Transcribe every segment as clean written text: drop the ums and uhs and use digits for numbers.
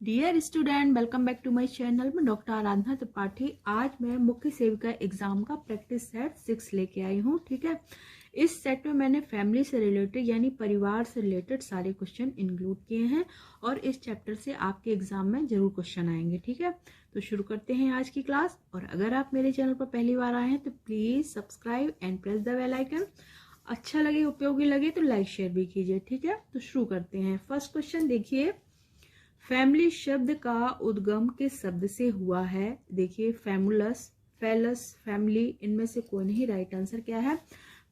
Dear student, welcome back to my channel. मैं doctor Aradhana Tripathi. आज मैं मुख्य सेविका एग्जाम का प्रैक्टिस सेट 6 लेके आई हूँ। ठीक है, इस सेट में मैंने फैमिली से रिलेटेड यानी परिवार से रिलेटेड सारे क्वेश्चन इंक्लूड किए हैं और इस चैप्टर से आपके एग्जाम में जरूर क्वेश्चन आएंगे। ठीक है, तो शुरू करते हैं आज की क्लास। और अगर आप मेरे चैनल पर पहली बार आए हैं तो please subscribe and press the bell icon. अच्छा लगे, उपयोगी लगे तो लाइक शेयर भी कीजिए। ठीक है, तो शुरू करते हैं। फर्स्ट क्वेश्चन देखिए, फैमिली शब्द का उद्गम किस शब्द से हुआ है? देखिए, फैमुलस, फैलस, फैमिली, इनमें से कोई नहीं। राइट आंसर क्या है?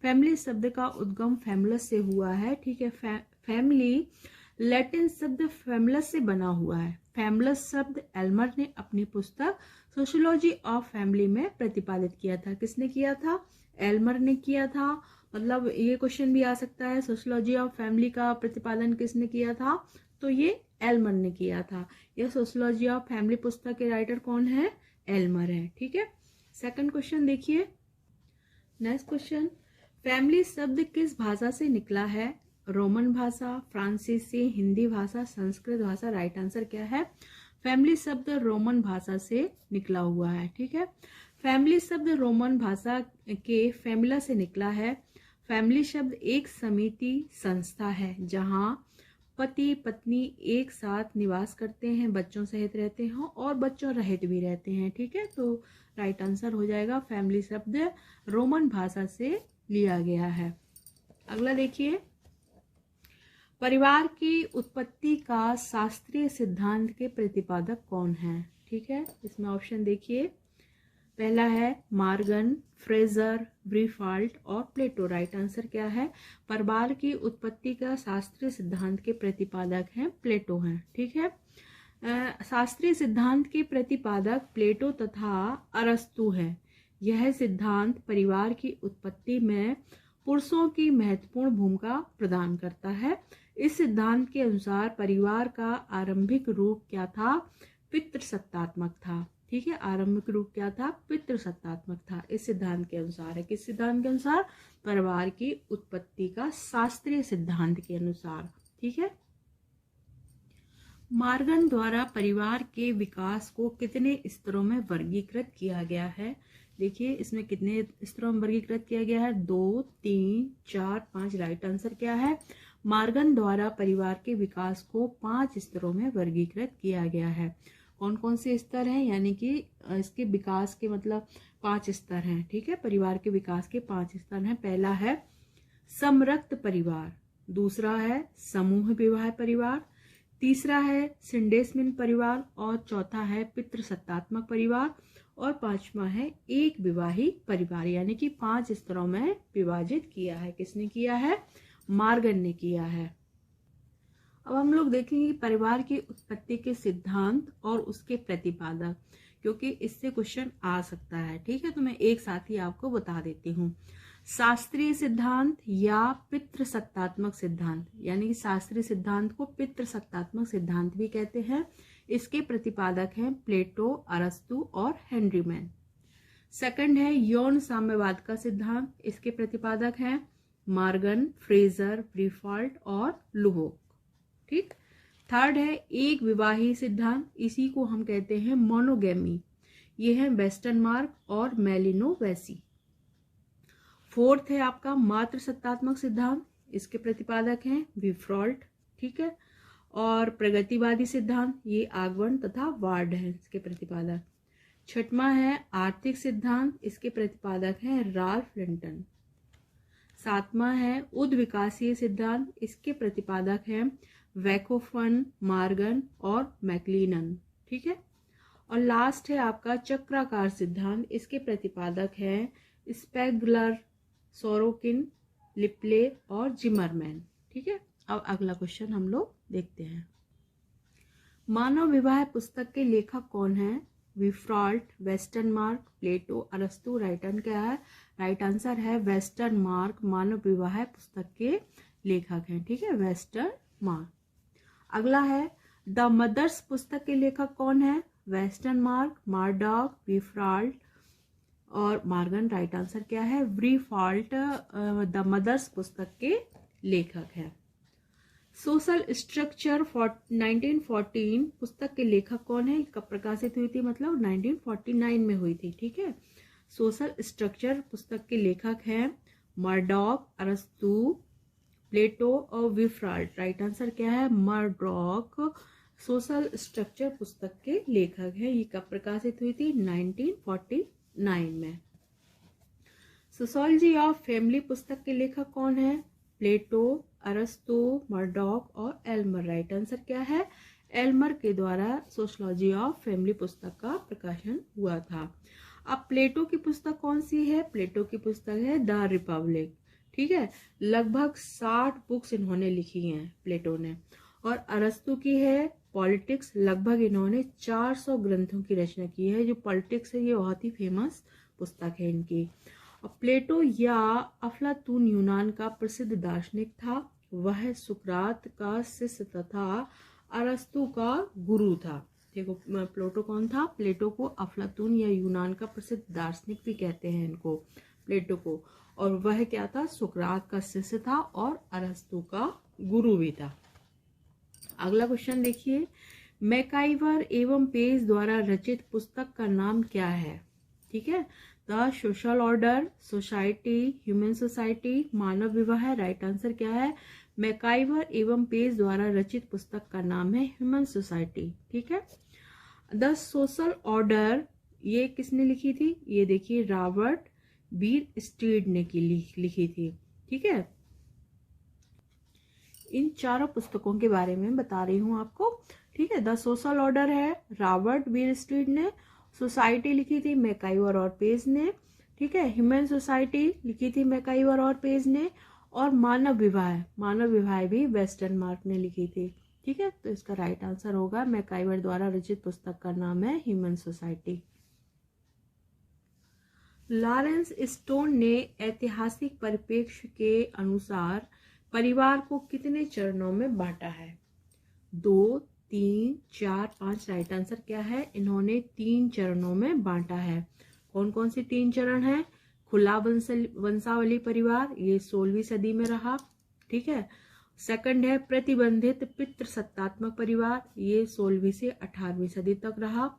फैमिली शब्द का उद्गम फैमुलस से हुआ है। ठीक है, फैमिली लैटिन शब्द फैमुलस से बना हुआ है। फैमुलस शब्द एल्मर ने अपनी पुस्तक सोशियोलॉजी ऑफ फैमिली में प्रतिपादित किया था। किसने किया था? एल्मर ने किया था। मतलब ये क्वेश्चन भी आ सकता है, सोशियोलॉजी ऑफ फैमिली का प्रतिपादन किसने किया था? तो ये एल्मर ने किया था। यह सोशियोलॉजी ऑफ फैमिली पुस्तक के राइटर कौन है? एल्मर है। ठीक है, सेकंड क्वेश्चन देखिए। नेक्स्ट क्वेश्चन, फैमिली शब्द किस भाषा से निकला है? रोमन भाषा, फ्रांसीसी, हिंदी भाषा, संस्कृत भाषा। राइट आंसर क्या है? फैमिली शब्द रोमन भाषा से निकला हुआ है। ठीक है, फैमिली शब्द रोमन भाषा के फैमिला से निकला है। फैमिली शब्द एक समिति, संस्था है जहां पति पत्नी एक साथ निवास करते हैं, बच्चों सहित रहते हैं और बच्चों रहित भी रहते हैं। ठीक है, तो राइट आंसर हो जाएगा फैमिली शब्द रोमन भाषा से लिया गया है। अगला देखिए, परिवार की उत्पत्ति का शास्त्रीय सिद्धांत के प्रतिपादक कौन है? ठीक है, इसमें ऑप्शन देखिए। पहला है मार्गन, फ्रेजर, ब्रीफाल्ट और प्लेटो। राइट आंसर क्या है? परिवार की उत्पत्ति का शास्त्रीय सिद्धांत के प्रतिपादक हैं प्लेटो हैं। ठीक है, शास्त्रीय सिद्धांत के प्रतिपादक प्लेटो तथा अरस्तु है। यह सिद्धांत परिवार की उत्पत्ति में पुरुषों की महत्वपूर्ण भूमिका प्रदान करता है। इस सिद्धांत के अनुसार परिवार का आरंभिक रूप क्या था? पितृसत्तात्मक था। ठीक है, आरंभिक रूप क्या था? पितृसत्तात्मक था। इस सिद्धांत के अनुसार है। किस सिद्धांत के अनुसार? परिवार की उत्पत्ति का शास्त्रीय सिद्धांत के अनुसार। ठीक है, मार्गन द्वारा परिवार के विकास को कितने स्तरों में वर्गीकृत किया गया है? देखिए, इसमें कितने स्तरों में वर्गीकृत किया गया है? 2, 3, 4, 5। राइट आंसर क्या है? मार्गन द्वारा परिवार के विकास को 5 स्तरों में वर्गीकृत किया गया है। कौन कौन से स्तर हैं? यानी कि इसके विकास के मतलब 5 स्तर हैं। ठीक है, परिवार के विकास के 5 स्तर हैं। पहला है समरक्त परिवार, दूसरा है समूह विवाह परिवार, तीसरा है सिंडेस्मिन परिवार और चौथा है पितृसत्तात्मक परिवार और पांचवा है एक विवाही परिवार। यानी कि 5 स्तरों में विभाजित किया है। किसने किया है? मार्गन ने किया है। अब हम लोग देखेंगे परिवार की उत्पत्ति के सिद्धांत और उसके प्रतिपादक, क्योंकि इससे क्वेश्चन आ सकता है। ठीक है, तो मैं एक साथ ही आपको बता देती हूँ। शास्त्रीय सिद्धांत या पितृसत्तात्मक सिद्धांत, यानी कि शास्त्रीय सिद्धांत को पितृसत्तात्मक सिद्धांत भी कहते हैं। इसके प्रतिपादक हैं प्लेटो, अरस्तु और हेनरी मैन। सेकंड है यौन साम्यवाद का सिद्धांत। इसके प्रतिपादक हैं मार्गन, फ्रेजर, ब्रीफाल्ट और लुबोक। ठीक, थर्ड है एक विवाही सिद्धांत। इसी को हम कहते हैं मोनोगेमी। ये है वेस्टरमार्क और मेलिनोवेसी। फोर्थ है आपका मातृ सत्तात्मक सिद्धांत। इसके प्रतिपादक हैं विफ्रॉल्ट। ठीक है, और प्रगतिवादी सिद्धांत, ये आगवन तथा वार्ड है इसके प्रतिपादक। छठवां है आर्थिक सिद्धांत। इसके प्रतिपादक हैं राल्फ लिंटन। सातवां है उद्विकासीय सिद्धांत। इसके प्रतिपादक हैं वैकोफन, मार्गन और मैक्लिनन। ठीक है, और लास्ट है आपका चक्राकार सिद्धांत। इसके प्रतिपादक हैं स्पेगलर, सोरोकिन, लिप्ले और जिमरमैन। ठीक है, अब अगला क्वेश्चन हम लोग देखते हैं। मानव विवाह पुस्तक के लेखक कौन है? विफ्रॉल्ट, वेस्टरमार्क, प्लेटो, अरस्तु। राइट आंसर क्या है? राइट आंसर है वेस्टरमार्क मानव विवाह पुस्तक के लेखक हैं। ठीक है, वेस्टरमार्क। अगला है द मदर्स पुस्तक के लेखक कौन है? वेस्टरमार्क, मार्डॉक, विफ्रॉल्ट और मार्गन। राइट आंसर क्या है? ब्रीफाल्ट द मदर्स पुस्तक के लेखक है। सोशल स्ट्रक्चर 1914 पुस्तक के लेखक कौन है, कब प्रकाशित हुई थी, मतलब 1949 में हुई थी। ठीक है, सोशल स्ट्रक्चर पुस्तक के लेखक हैं मर्डॉक, अरस्तु, प्लेटो और विफ्राल्ट। राइट आंसर क्या है, मर्डॉक सोशल स्ट्रक्चर पुस्तक के लेखक है। ये कब प्रकाशित हुई थी, 1949 में। सोशियोलॉजी ऑफ फैमिली पुस्तक के लेखक कौन है, प्लेटो, अरस्तु, मर्डॉक और एल्मर। राइट आंसर क्या है, एल्मर के द्वारा सोशियोलॉजी ऑफ फैमिली पुस्तक का प्रकाशन हुआ था। अब प्लेटो की पुस्तक कौन सी है, प्लेटो की पुस्तक है द रिपब्लिक। ठीक है, लगभग 60 बुक्स इन्होंने लिखी हैं प्लेटो ने। और अरस्तु की है पॉलिटिक्स, लगभग इन्होंने 400 ग्रंथों की रचना की है। जो पॉलिटिक्स है ये बहुत ही फेमस पुस्तक है इनकी। और प्लेटो या अफलातून यूनान का प्रसिद्ध दार्शनिक था। वह सुकरात का शिष्य तथा अरस्तु का गुरु था। देखो प्लेटो कौन था, प्लेटो को अफलातून या यूनान का प्रसिद्ध दार्शनिक भी कहते हैं इनको, प्लेटो को। और वह क्या था, सुकरात का शिष्य था और अरस्तु का गुरु भी था। अगला क्वेश्चन देखिए, मैकाइवर एवं पेज द्वारा रचित पुस्तक का नाम क्या है। ठीक है, the social order, society, human society, मानव विवाह। राइट आंसर क्या है, मैकाइवर एवं पेज द्वारा रचित पुस्तक का नाम है ह्यूमन सोसाइटी। ठीक है, द सोशल ऑर्डर ये किसने लिखी थी, ये देखिए रॉबर्ट बीर स्टीड ने लिखी थी। ठीक है, इन चारों पुस्तकों के बारे में बता रही हूँ आपको। ठीक है, द सोशल ऑर्डर है रॉबर्ट बीर स्टीड ने, सोसाइटी लिखी थी मैकाइवर और पेज ने। ठीक है, ह्यूमन सोसाइटी लिखी थी मैकाइवर और पेज ने। और मानव विवाह भी वेस्टर्न मार्क ने लिखी थी। ठीक है, तो इसका राइट आंसर होगा मैकाइवर द्वारा रचित पुस्तक का नाम है ह्यूमन सोसाइटी। लॉरेंस स्टोन ने ऐतिहासिक परिप्रेक्ष्य के अनुसार परिवार को कितने चरणों में बांटा है, 2, 3, 4, 5। राइट आंसर क्या है, इन्होंने 3 चरणों में बांटा है। कौन कौन से 3 चरण हैं, खुला वंशावली परिवार, ये 16वीं सदी में रहा। ठीक है, सेकंड है प्रतिबंधित पितृसत्तात्मक परिवार, ये 16वीं से 18वीं सदी तक रहा।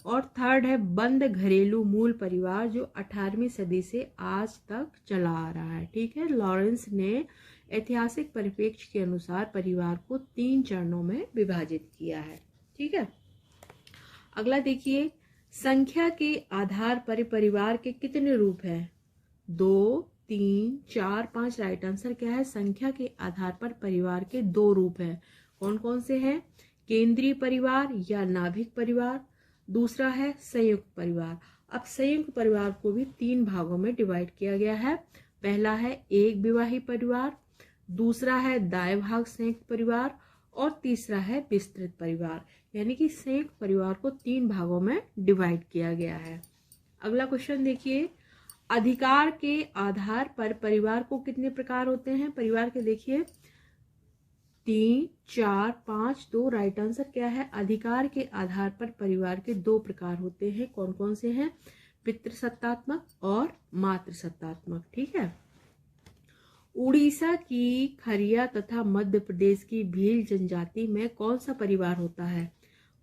और थर्ड है बंद घरेलू मूल परिवार, जो 18वीं सदी से आज तक चला आ रहा है। ठीक है, लॉरेंस ने ऐतिहासिक परिप्रेक्ष्य के अनुसार परिवार को 3 चरणों में विभाजित किया है। ठीक है, अगला देखिए, संख्या के आधार पर परिवार के कितने रूप हैं, 2, 3, 4, 5। राइट आंसर क्या है, संख्या के आधार पर परिवार के 2 रूप हैं। कौन कौन से हैं, केंद्रीय परिवार या नाभिक परिवार, दूसरा है संयुक्त परिवार। अब संयुक्त परिवार को भी 3 भागों में डिवाइड किया गया है। पहला है एक विवाही परिवार, दूसरा है दाएं भाग संयुक्त परिवार और तीसरा है विस्तृत परिवार। यानी कि संयुक्त परिवार को 3 भागों में डिवाइड किया गया है। अगला क्वेश्चन देखिए, अधिकार के आधार पर परिवार को कितने प्रकार होते हैं, परिवार के देखिए 3, 4, 5, 2। राइट आंसर क्या है, अधिकार के आधार पर परिवार के 2 प्रकार होते हैं। कौन कौन से हैं, पितृसत्तात्मक और मातृसत्तात्मक। ठीक है, उड़ीसा की खरिया तथा मध्य प्रदेश की भील जनजाति में कौन सा परिवार होता है,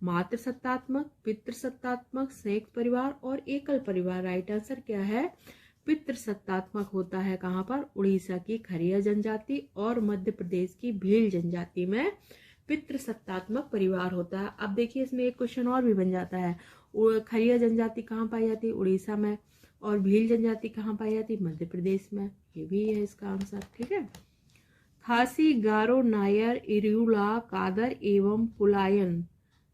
मातृसत्तात्मक, पितृसत्तात्मक, संयुक्त परिवार और एकल परिवार। राइट आंसर क्या है, पितृसत्तात्मक होता है। कहाँ पर, उड़ीसा की खरिया जनजाति और मध्य प्रदेश की भील जनजाति में पितृसत्तात्मक परिवार होता है। अब देखिए इसमें एक क्वेश्चन और भी बन जाता है, खरिया जनजाति कहाँ पाई जाती है, उड़ीसा में, और भील जनजाति कहाँ पाई जाती है, मध्य प्रदेश में। ये भी है इसका आंसर। ठीक है, खासी, गारो, नायर, इरूला, कादर एवं पुलायन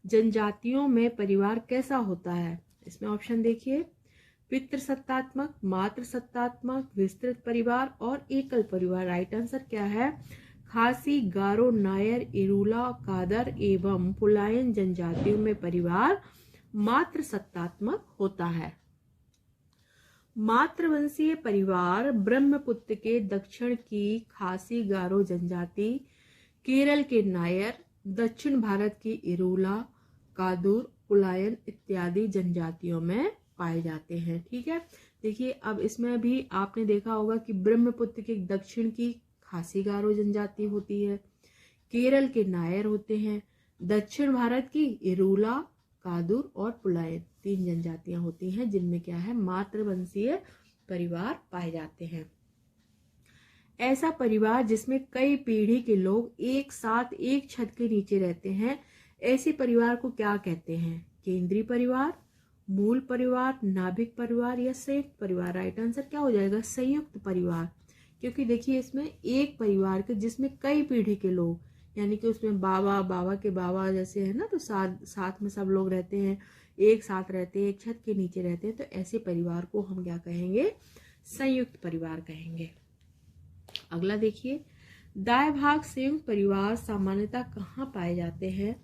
जनजातियों में परिवार कैसा होता है। इसमें ऑप्शन देखिए, पितृसत्तात्मक, मातृसत्तात्मक, विस्तृत परिवार और एकल परिवार। राइट आंसर क्या है, खासी, गारो, नायर, इरूला, कादर एवं पुलायन जनजातियों में परिवार मातृसत्तात्मक होता है। मातृवंशीय परिवार ब्रह्मपुत्र के दक्षिण की खासी गारो जनजाति, केरल के नायर, दक्षिण भारत की इरूला, कादुर, पुलायन इत्यादि जनजातियों में पाए जाते हैं। ठीक है, देखिए अब इसमें भी आपने देखा होगा कि ब्रह्मपुत्र के दक्षिण की खासी गारो जनजाति होती है, केरल के नायर होते हैं। दक्षिण भारत की इरूला, कादुर और पुलायन 3 जनजातियां होती हैं जिनमें क्या है, मातृवंशीय परिवार पाए जाते हैं। ऐसा परिवार जिसमें कई पीढ़ी के लोग एक साथ एक छत के नीचे रहते हैं, ऐसे परिवार को क्या कहते हैं? केंद्रीय परिवार, मूल परिवार, नाभिक परिवार या संयुक्त परिवार? राइट आंसर क्या हो जाएगा? संयुक्त परिवार। क्योंकि देखिए इसमें एक परिवार के जिसमें कई पीढ़ी के लोग, यानी कि उसमें बाबा, बाबा के बाबा जैसे है ना, तो साथ में सब लोग रहते हैं, एक साथ रहते हैं, एक छत के नीचे रहते हैं, तो ऐसे परिवार को हम क्या कहेंगे? संयुक्त परिवार कहेंगे। अगला देखिए, दाएं भाग संयुक्त परिवार सामान्यतः कहाँ पाए जाते हैं?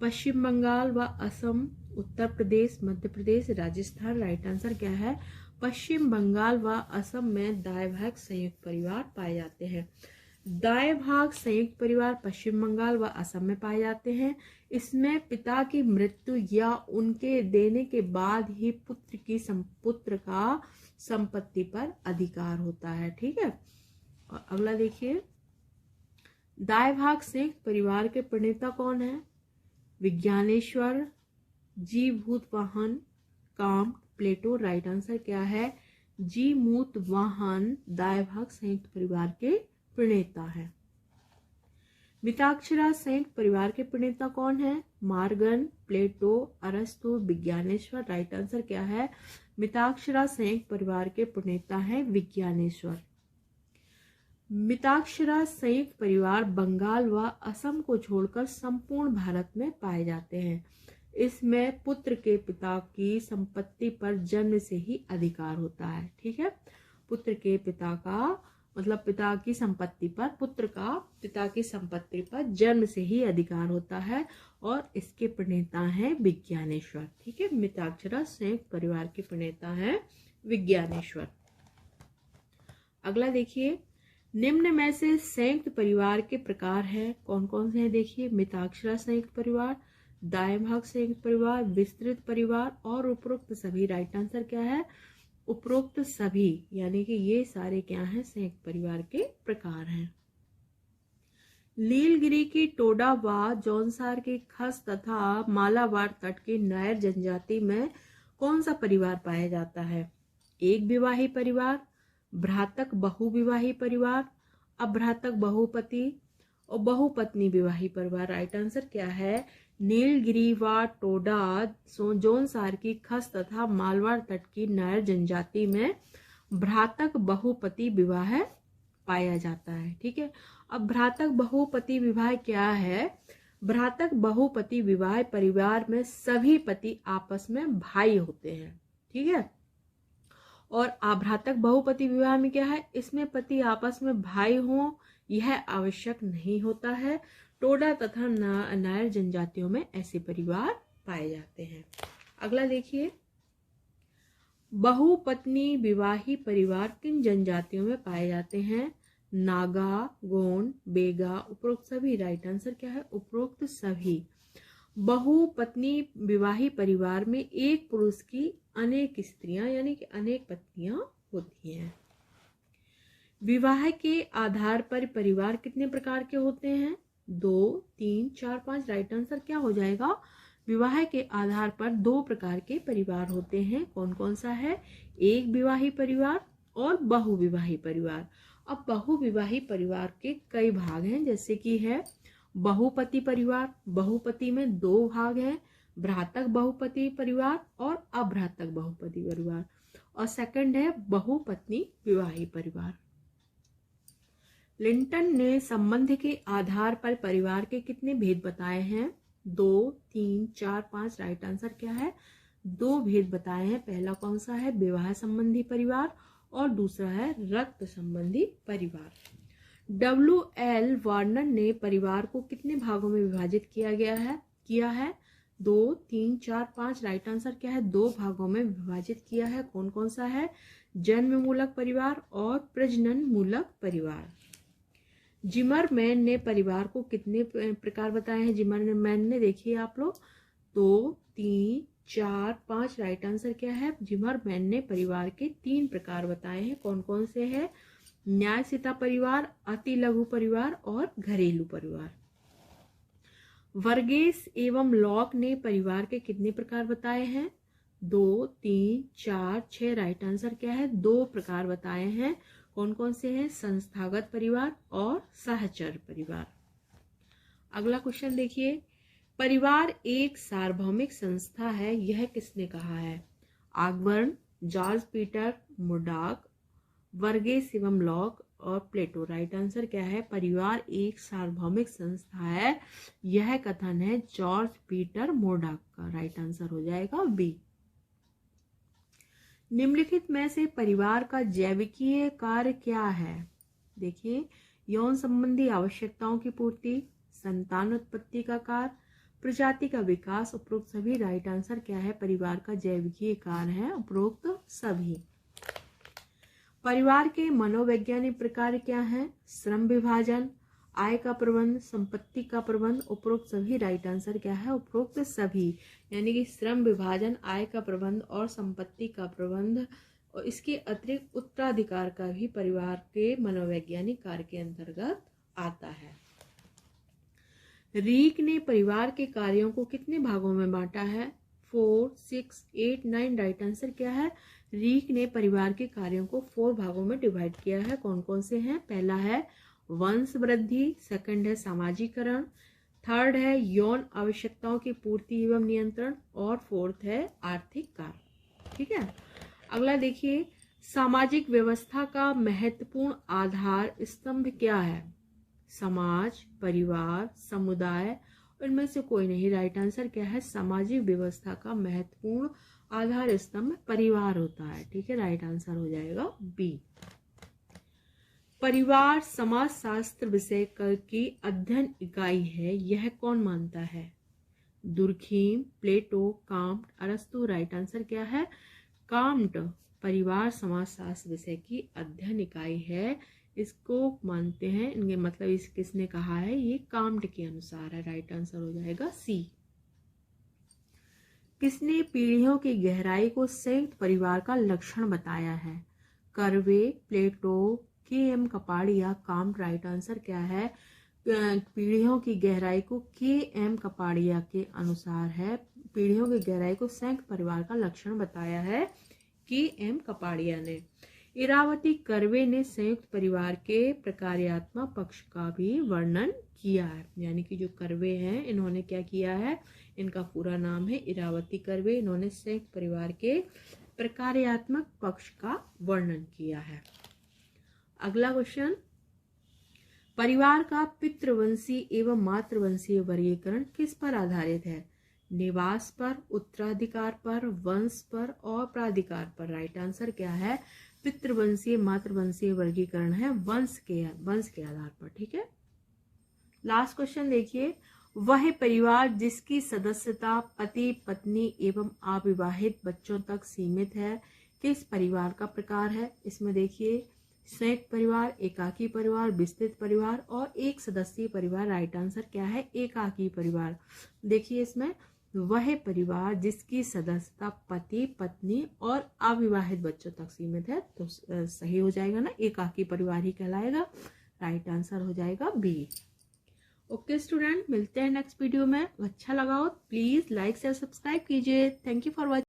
पश्चिम बंगाल व असम, उत्तर प्रदेश, मध्य प्रदेश, राजस्थान। राइट आंसर क्या है? पश्चिम बंगाल व असम में दाएं भाग संयुक्त परिवार पाए जाते हैं। दाएं भाग संयुक्त परिवार पश्चिम बंगाल व असम में पाए जाते हैं। इसमें पिता की मृत्यु या उनके देने के बाद ही पुत्र का संपत्ति पर अधिकार होता है। ठीक है। और अगला देखिए, दाएं भाग संयुक्त परिवार के प्रणेता कौन है? Vijnaneshwara, Jimutavahana, Kant, Plato. Right answer क्या है? जीमूतवाहन दाएं भाग संयुक्त परिवार के प्रणेता है। मिताक्षरा संयुक्त परिवार के प्रणेता कौन है? मार्गन, प्लेटो, अरस्तु, विज्ञानेश्वर। राइट आंसर क्या है? मिताक्षरा संयुक्त परिवार के प्रणेता है विज्ञानेश्वर। मिताक्षरा संयुक्त परिवार बंगाल व असम को छोड़कर संपूर्ण भारत में पाए जाते हैं। इसमें पुत्र के पिता की संपत्ति पर जन्म से ही अधिकार होता है। ठीक है। पुत्र के पिता का मतलब पिता की संपत्ति पर, पुत्र का पिता की संपत्ति पर जन्म से ही अधिकार होता है और इसके प्रणेता हैं विज्ञानेश्वर। ठीक है। मिताक्षरा संयुक्त परिवार के प्रणेता हैं विज्ञानेश्वर। अगला देखिए, निम्न में से संयुक्त परिवार के प्रकार हैं, कौन कौन से हैं? देखिए, मिताक्षरा संयुक्त परिवार, दाएं भाग संयुक्त परिवार, विस्तृत परिवार और उपरोक्त सभी। राइट आंसर क्या है? उपरोक्त सभी, यानी कि ये सारे क्या हैं? संयुक्त परिवार के प्रकार हैं। नीलगिरी की टोडा व जौनसार के खस तथा मालाबार तट के नायर जनजाति में कौन सा परिवार पाया जाता है? एक विवाही परिवार, भ्रातक बहुविवाही परिवार, अभ्रातक बहुपति और बहुपत्नी विवाही परिवार। राइट आंसर क्या है? नीलगिरी व टोडा जौनसार की खस तथा मालवाड़ तट की नायर जनजाति में भ्रातक बहुपति विवाह पाया जाता है। ठीक है। अब भ्रातक बहुपति विवाह क्या है? भ्रातक बहुपति विवाह परिवार में सभी पति आपस में भाई होते हैं। ठीक है। और अभ्रातक बहुपति विवाह में क्या है? इसमें पति आपस में भाई हों यह आवश्यक नहीं होता है। टोडा तथा नायर जनजातियों में ऐसे परिवार पाए जाते हैं। अगला देखिए, बहुपत्नी विवाही परिवार किन जनजातियों में पाए जाते हैं? नागा, गोंड, बेगा, उपरोक्त सभी। राइट आंसर क्या है? उपरोक्त सभी। बहुपत्नी विवाही परिवार में एक पुरुष की अनेक स्त्रियां यानी कि अनेक पत्नियां होती हैं। विवाह के आधार पर परिवार कितने प्रकार के होते हैं? 2, 3, 4, 5। राइट आंसर क्या हो जाएगा? विवाह के आधार पर 2 प्रकार के परिवार होते हैं। कौन कौन सा है? एक विवाही परिवार और बहुविवाही परिवार। अब बहुविवाही परिवार के कई भाग हैं, जैसे कि है बहुपति परिवार। बहुपति में 2 भाग हैं, भ्रातक बहुपति परिवार और अभ्रातक बहुपति परिवार। और सेकंड है बहुपत्नी विवाही परिवार। लिंटन ने संबंध के आधार पर परिवार के कितने भेद बताए हैं? 2, 3, 4, 5। राइट आंसर क्या है? 2 भेद बताए हैं। पहला कौन सा है? विवाह संबंधी परिवार और दूसरा है रक्त संबंधी परिवार। W.L. वार्नर ने परिवार को कितने भागों में विभाजित किया है? 2, 3, 4, 5। राइट आंसर क्या है? 2 भागों में विभाजित किया है। कौन कौन सा है? जन्म मूलक परिवार और प्रजनन मूलक परिवार। जिमरमैन ने परिवार को कितने प्रकार बताए हैं? जिमरमैन ने देखिए आप लोग 2, 3, 4, 5। राइट आंसर क्या है? जिमरमैन ने परिवार के 3 प्रकार बताए हैं। कौन कौन से हैं? न्यायसिता परिवार, अति लघु परिवार और घरेलू परिवार। वर्गेस एवं लॉक ने परिवार के कितने प्रकार बताए हैं? 2, 3, 4, 6। राइट आंसर क्या है? 2 प्रकार बताए हैं। कौन कौन से हैं? संस्थागत परिवार और सहचर परिवार। अगला क्वेश्चन देखिए, परिवार एक सार्वभौमिक संस्था है, यह किसने कहा है? आगबर्न, जॉर्ज पीटर मुर्डॉक, वर्गेस एवं लॉक और प्लेटो। राइट आंसर क्या है? परिवार एक सार्वभौमिक संस्था है, यह कथन है जॉर्ज पीटर मुर्डॉक का। राइट आंसर हो जाएगा बी। निम्नलिखित में से परिवार का जैविकीय कार्य क्या है? देखिए, यौन संबंधी आवश्यकताओं की पूर्ति, संतान उत्पत्ति का कार्य, प्रजाति का विकास। उपरोक्त सभी। राइट आंसर क्या है? परिवार का जैविकीय कार्य है उपरोक्त सभी। परिवार के मनोवैज्ञानिक प्रकार क्या हैं? श्रम विभाजन, आय का प्रबंध, संपत्ति का प्रबंध। उपरोक्त सभी। राइट आंसर क्या है? उपरोक्त सभी। यानी कि श्रम विभाजन, आय का प्रबंध और संपत्ति का प्रबंध, और इसके अतिरिक्त उत्तराधिकार का भी परिवार के मनोवैज्ञानिक कार्य के अंतर्गत आता है। रीक ने परिवार के कार्यों को कितने भागों में बांटा है? 4, 6, 8, 9। राइट आंसर क्या है? रीक ने परिवार के कार्यों को 4 भागों में डिवाइड किया है। कौन कौन से हैं? पहला है वंश वृद्धि, सेकंड है सामाजिकरण, थर्ड है यौन आवश्यकताओं की पूर्ति एवं नियंत्रण, और फोर्थ है आर्थिक कार्य। ठीक है। अगला देखिए, सामाजिक व्यवस्था का महत्वपूर्ण आधार स्तंभ क्या है? समाज, परिवार, समुदाय, इनमें से कोई नहीं। राइट आंसर क्या है? सामाजिक व्यवस्था का महत्वपूर्ण आधार स्तंभ परिवार होता है। ठीक है। राइट आंसर हो जाएगा बी। परिवार समाजशास्त्र विषय की अध्ययन इकाई है, यह कौन मानता है? दुर्खीम, प्लेटो, काम्ट, अरस्तु। राइट आंसर क्या है? काम्ट परिवार समाजशास्त्र विषय की अध्ययन इकाई है, इसको मानते हैं। इनके मतलब इस किसने कहा है? ये काम्ट के अनुसार है। राइट आंसर हो जाएगा सी। किसने पीढ़ियों की गहराई को संयुक्त परिवार का लक्षण बताया है? Karve, Plato, K M. Kapadia, Comte. Right answer क्या है? पीढ़ियों की गहराई को के.एम. कपाड़िया के अनुसार है। पीढ़ियों की गहराई को संयुक्त परिवार का लक्षण बताया है के.एम. कपाड़िया ने। इरावती कर्वे ने संयुक्त परिवार के प्रकार्यात्मक पक्ष का भी वर्णन किया है। यानी कि जो कर्वे हैं, इन्होंने क्या किया है? इनका पूरा नाम है इरावती कर्वे। इन्होंने संयुक्त परिवार के प्रकार्यात्मक पक्ष का वर्णन किया है। अगला क्वेश्चन, परिवार का पितृवंशी एवं मातृवंशीय वर्गीकरण किस पर आधारित है? निवास पर, उत्तराधिकार पर, वंश पर और प्राधिकार पर। राइट आंसर क्या है? पितृवंशीय मातृवंशीय वर्गीकरण है वंश के आधार पर। ठीक है। लास्ट क्वेश्चन देखिए, वह परिवार जिसकी सदस्यता पति, पत्नी एवं अविवाहित बच्चों तक सीमित है, किस परिवार का प्रकार है? इसमें देखिए, संयुक्त परिवार, एकाकी परिवार, विस्तृत परिवार और एक सदस्यीय परिवार। राइट आंसर क्या है? एकाकी परिवार। देखिए, इसमें वह परिवार जिसकी सदस्यता पति, पत्नी और अविवाहित बच्चों तक सीमित है, तो सही हो जाएगा ना, एकाकी परिवार ही कहलाएगा। राइट आंसर हो जाएगा बी। ओके स्टूडेंट, मिलते हैं नेक्स्ट वीडियो में। अच्छा लगा हो प्लीज लाइक शेयर सब्सक्राइब कीजिए। Thank you for watching.